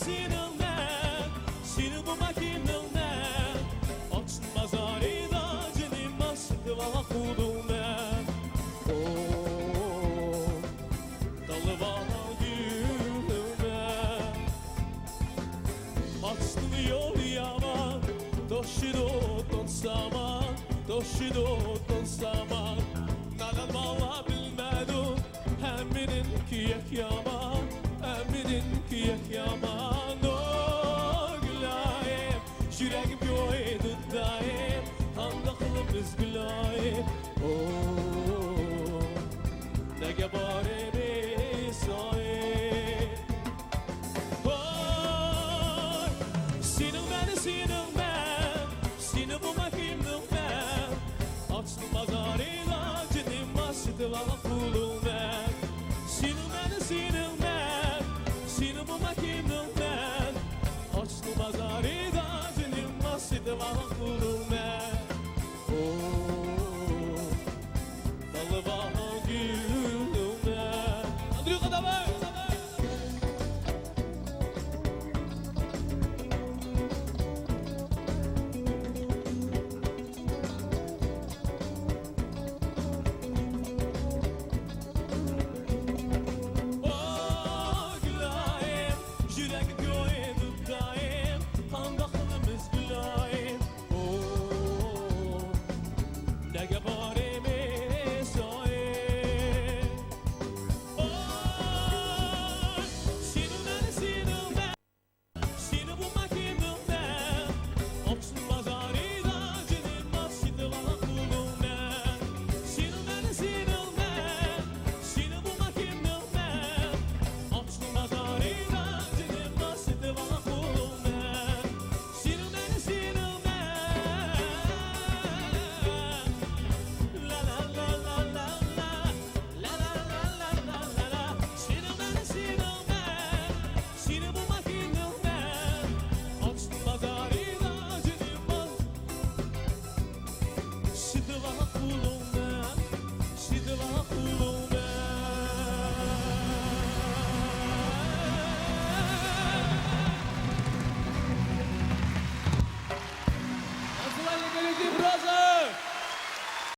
sinirlen, seni bu makinelden. Açtım bazarida, canım asıdı ve kulumdan. Dalı bana gülüme. Açtım yol yaman, doşidotun saman, doşidotun saman. Nalan valla bilmedim, heminin kiyek yaman, heminin kiyek yaman. O gülayim, yüreğim yoydu daim, handakılımız gülayim. Ne gebare bir sahip. Oy, seni bu makimden. Açtım bazarıyla, canım asıdı ve kulumdan. Seni bu makimden. Açtım bazarıyla, canım asıdı ve kulumdan. Dalı bana gülümden. Andrew Kadavay! Yüreğim yoydu daim, handaklı